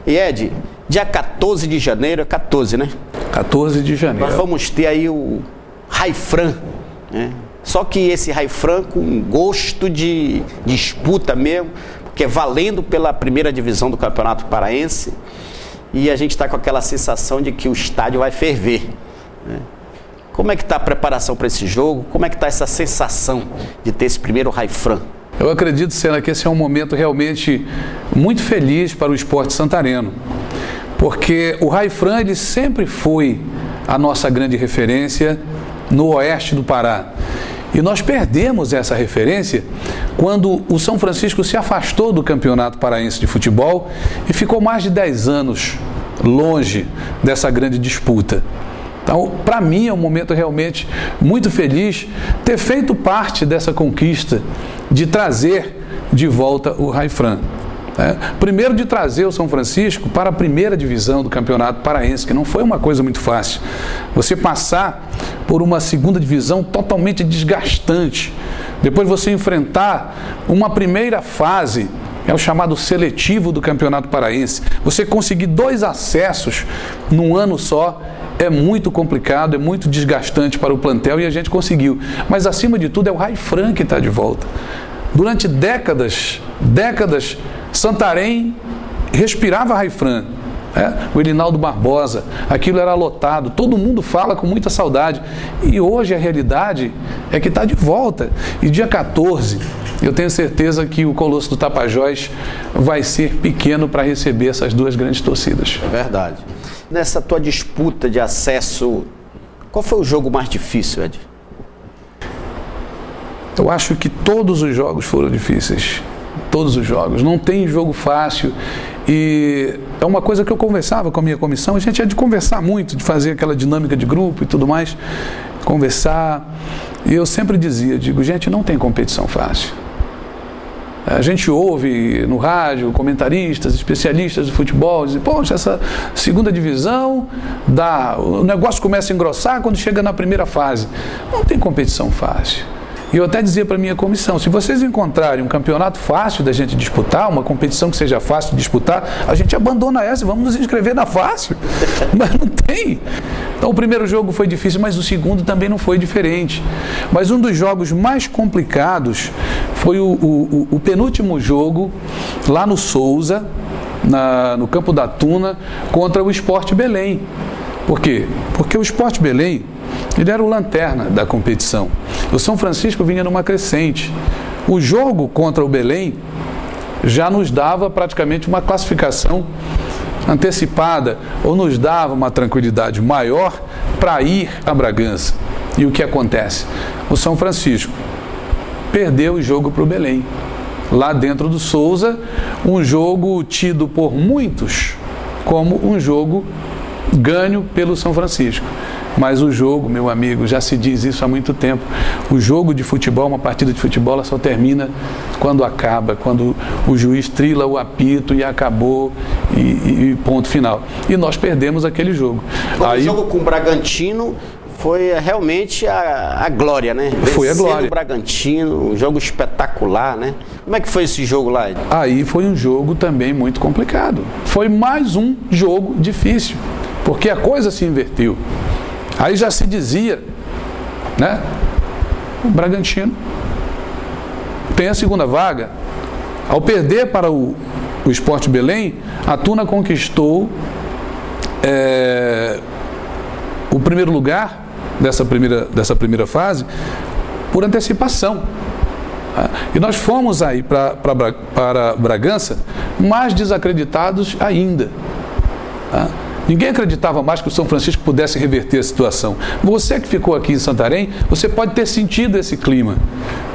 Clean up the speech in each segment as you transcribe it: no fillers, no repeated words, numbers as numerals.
E Ed, dia 14 de janeiro, é 14, né? 14 de janeiro. Nós vamos ter aí o Raifran, né? Só que esse Raifran com gosto de disputa mesmo, porque é valendo pela primeira divisão do Campeonato Paraense, e a gente está com aquela sensação de que o estádio vai ferver, né? Como é que está a preparação para esse jogo? Como é que está essa sensação de ter esse primeiro Raifran? Eu acredito, Senna, que esse é um momento realmente muito feliz para o esporte santareno, porque o Raifran ele sempre foi a nossa grande referência no oeste do Pará. E nós perdemos essa referência quando o São Francisco se afastou do Campeonato Paraense de Futebol e ficou mais de 10 anos longe dessa grande disputa. Então, para mim, é um momento realmente muito feliz ter feito parte dessa conquista de trazer de volta o Raifran. Primeiro, de trazer o São Francisco para a primeira divisão do Campeonato Paraense, que não foi uma coisa muito fácil. Você passar por uma segunda divisão totalmente desgastante, depois você enfrentar uma primeira fase, é o chamado seletivo do Campeonato Paraense, você conseguir 2 acessos num ano só, é muito complicado, é muito desgastante para o plantel e a gente conseguiu. Mas acima de tudo é o Raifran que está de volta. Durante décadas, Santarém respirava Raifran. O Elinaldo Barbosa, aquilo era lotado, todo mundo fala com muita saudade. E hoje a realidade é que está de volta. E dia 14, eu tenho certeza que o Colosso do Tapajós vai ser pequeno para receber essas 2 grandes torcidas. É verdade. Nessa tua disputa de acesso, qual foi o jogo mais difícil, Ed? Eu acho que todos os jogos foram difíceis. Todos os jogos. Não tem jogo fácil. E é uma coisa que eu conversava com a minha comissão. A gente é de conversar muito, de fazer aquela dinâmica de grupo e tudo mais. Conversar. E eu sempre dizia, gente, não tem competição fácil. A gente ouve no rádio comentaristas, especialistas de futebol, dizem, poxa, essa segunda divisão, o negócio começa a engrossar quando chega na primeira fase. Não tem competição fácil. E eu até dizia para a minha comissão, se vocês encontrarem um campeonato fácil da gente disputar, uma competição que seja fácil de disputar, a gente abandona essa e vamos nos inscrever na fácil. Mas não tem. Então o primeiro jogo foi difícil, mas o segundo também não foi diferente. Mas um dos jogos mais complicados foi o penúltimo jogo, lá no Souza, no Campo da Tuna, contra o Sport Belém. Por quê? Porque o Sport Belém, ele era o lanterna da competição. O São Francisco vinha numa crescente. O jogo contra o Belém já nos dava praticamente uma classificação antecipada, ou nos dava uma tranquilidade maior para ir a Bragança. E o que acontece? O São Francisco perdeu o jogo para o Belém. Lá dentro do Souza, um jogo tido por muitos como um jogo ganho pelo São Francisco. Mas o jogo, meu amigo, já se diz isso há muito tempo. O jogo de futebol, uma partida de futebol, ela só termina quando acaba, quando o juiz trila o apito e acabou e ponto final. E nós perdemos aquele jogo. O jogo com o Bragantino foi realmente a glória, né? Foi a glória. O Bragantino, um jogo espetacular, né? Como é que foi esse jogo lá? Aí foi um jogo também muito complicado. Foi mais um jogo difícil, porque a coisa se inverteu. Aí já se dizia, né? O Bragantino tem a segunda vaga. Ao perder para o Sport Belém, a Tuna conquistou o primeiro lugar dessa primeira fase por antecipação. E nós fomos aí para Bragança mais desacreditados ainda. Ninguém acreditava mais que o São Francisco pudesse reverter a situação. Você que ficou aqui em Santarém, você pode ter sentido esse clima,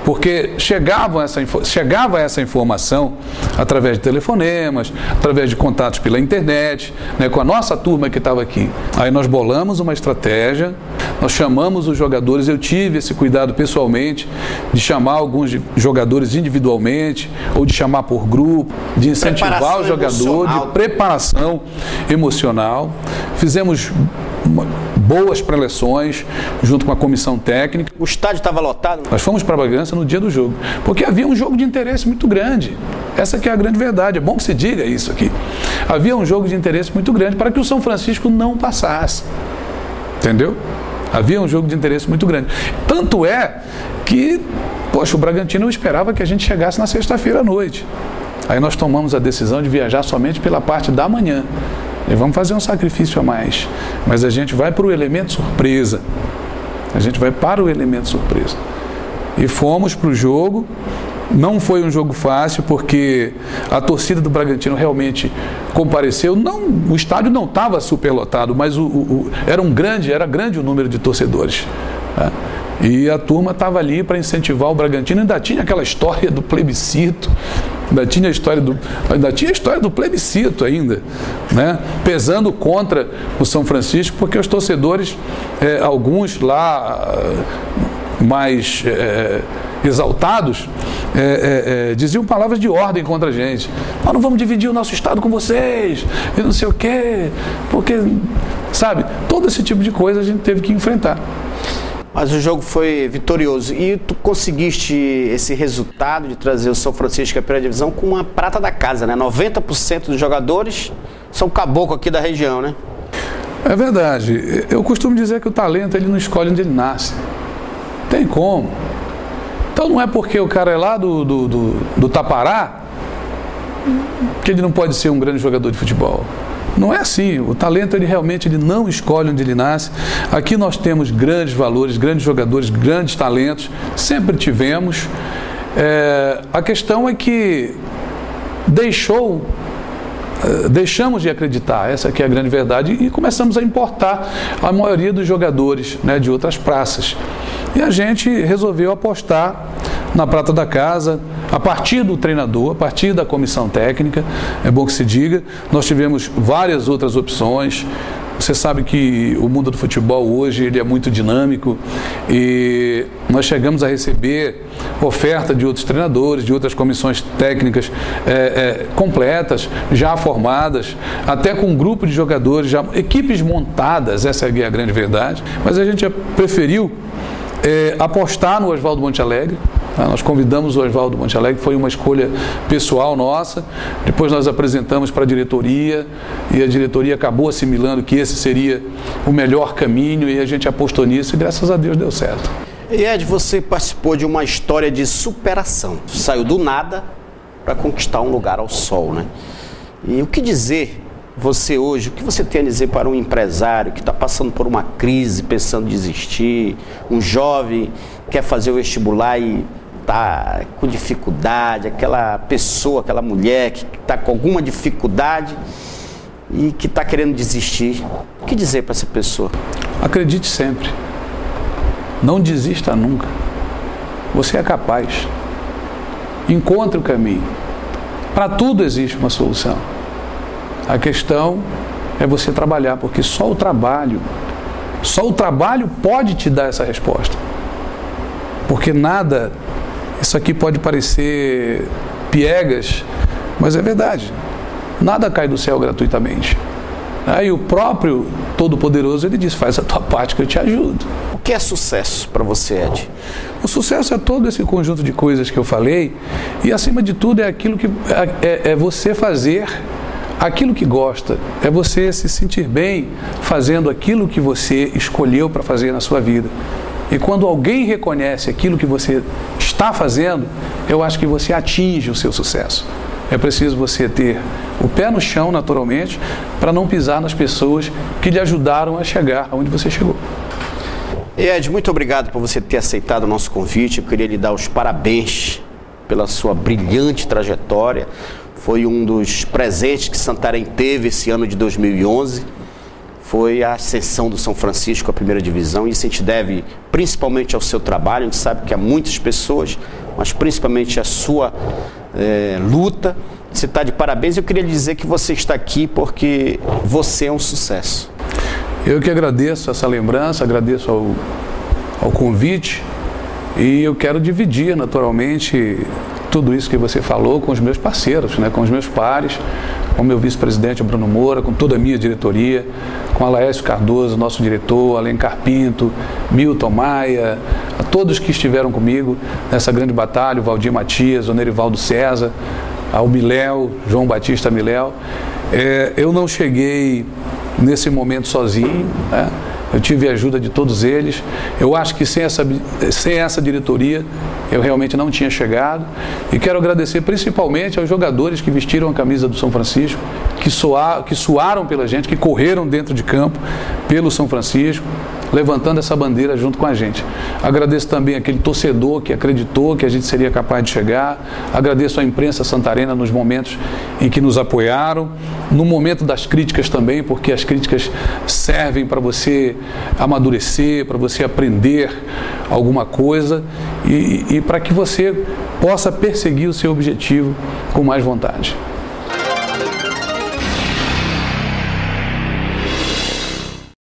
porque chegava essa informação através de telefonemas, através de contatos pela internet, né, com a nossa turma que estava aqui. Aí nós bolamos uma estratégia, nós chamamos os jogadores, eu tive esse cuidado pessoalmente, de chamar alguns jogadores individualmente, ou de chamar por grupo, de incentivar o jogador, de preparação emocional. Fizemos boas preleções junto com a comissão técnica. O estádio estava lotado? Nós fomos para Bragança no dia do jogo, porque havia um jogo de interesse muito grande. Essa que é a grande verdade, é bom que se diga isso aqui. Havia um jogo de interesse muito grande para que o São Francisco não passasse. Entendeu? Havia um jogo de interesse muito grande. Tanto é que, poxa, o Bragantino esperava que a gente chegasse na sexta-feira à noite. Aí nós tomamos a decisão de viajar somente pela parte da manhã. E vamos fazer um sacrifício a mais. Mas a gente vai para o elemento surpresa. A gente vai para o elemento surpresa. E fomos para o jogo. Não foi um jogo fácil, porque a torcida do Bragantino realmente compareceu. Não, o estádio não estava superlotado, mas era grande o número de torcedores. Tá? E a turma estava ali para incentivar o Bragantino. Ainda tinha aquela história do plebiscito. Ainda tinha a história do plebiscito ainda, né? Pesando contra o São Francisco, porque os torcedores, alguns lá mais exaltados, diziam palavras de ordem contra a gente. Nós não vamos dividir o nosso estado com vocês, e não sei o quê, porque, sabe, todo esse tipo de coisa a gente teve que enfrentar. Mas o jogo foi vitorioso e tu conseguiste esse resultado de trazer o São Francisco à primeira divisão com uma prata da casa, né? 90% dos jogadores são caboclo aqui da região, né? É verdade. Eu costumo dizer que o talento ele não escolhe onde ele nasce. Tem como. Então não é porque o cara é lá do Tapará que ele não pode ser um grande jogador de futebol. Não é assim. O talento ele realmente não escolhe onde ele nasce. Aqui nós temos grandes valores, grandes jogadores, grandes talentos. Sempre tivemos. A questão é que deixamos de acreditar, essa aqui é a grande verdade, e começamos a importar a maioria dos jogadores, né, de outras praças. E a gente resolveu apostar na prata da casa, a partir do treinador, a partir da comissão técnica, é bom que se diga. Nós tivemos várias outras opções. Você sabe que o mundo do futebol hoje ele é muito dinâmico e nós chegamos a receber oferta de outros treinadores, de outras comissões técnicas completas, já formadas, até com um grupo de jogadores, já equipes montadas, essa é a grande verdade. Mas a gente preferiu apostar no Oswaldo Monte Alegre. Nós convidamos o Oswaldo Monte Alegre, foi uma escolha pessoal nossa. Depois nós apresentamos para a diretoria e a diretoria acabou assimilando que esse seria o melhor caminho e a gente apostou nisso e graças a Deus deu certo. E Ed, você participou de uma história de superação. Saiu do nada para conquistar um lugar ao sol, né? E o que dizer você hoje, o que você tem a dizer para um empresário que está passando por uma crise, pensando em desistir, um jovem que quer fazer o vestibular e está com dificuldade, aquela pessoa, aquela mulher que está com alguma dificuldade e que está querendo desistir, o que dizer para essa pessoa? Acredite sempre, não desista nunca, você é capaz, encontre o caminho, para tudo existe uma solução, a questão é você trabalhar, porque só o trabalho pode te dar essa resposta, porque nada. Isso aqui pode parecer piegas, mas é verdade. Nada cai do céu gratuitamente. Aí o próprio Todo-Poderoso, ele diz, faz a tua parte que eu te ajudo. O que é sucesso para você, Ed? O sucesso é todo esse conjunto de coisas que eu falei e, acima de tudo, é aquilo que é você fazer aquilo que gosta. É você se sentir bem fazendo aquilo que você escolheu para fazer na sua vida. E quando alguém reconhece aquilo que você está fazendo, eu acho que você atinge o seu sucesso. É preciso você ter o pé no chão, naturalmente, para não pisar nas pessoas que lhe ajudaram a chegar onde você chegou. Ed, muito obrigado por você ter aceitado o nosso convite. Eu queria lhe dar os parabéns pela sua brilhante trajetória. Foi um dos presentes que Santarém teve esse ano de 2011. Foi a ascensão do São Francisco à primeira divisão. Isso a gente deve principalmente ao seu trabalho. A gente sabe que há muitas pessoas, mas principalmente a sua luta. Você está de parabéns. Eu queria lhe dizer que você está aqui porque você é um sucesso. Eu que agradeço essa lembrança, agradeço ao convite e eu quero dividir naturalmente tudo isso que você falou com os meus parceiros, né, com os meus pares, com o meu vice-presidente, o Bruno Moura, com toda a minha diretoria, com a Laércio Cardoso, nosso diretor, Alencar Pinto, Milton Maia, a todos que estiveram comigo nessa grande batalha, o Valdir Matias, o Nerivaldo César, ao Miléo, João Batista Miléo. Eu não cheguei nesse momento sozinho, né? Eu tive a ajuda de todos eles. Eu acho que sem essa diretoria eu realmente não tinha chegado. E quero agradecer principalmente aos jogadores que vestiram a camisa do São Francisco, que suaram pela gente, que correram dentro de campo pelo São Francisco, levantando essa bandeira junto com a gente. Agradeço também aquele torcedor que acreditou que a gente seria capaz de chegar. Agradeço à imprensa santarena nos momentos em que nos apoiaram, no momento das críticas também, porque as críticas servem para você amadurecer, para você aprender alguma coisa e para que você possa perseguir o seu objetivo com mais vontade.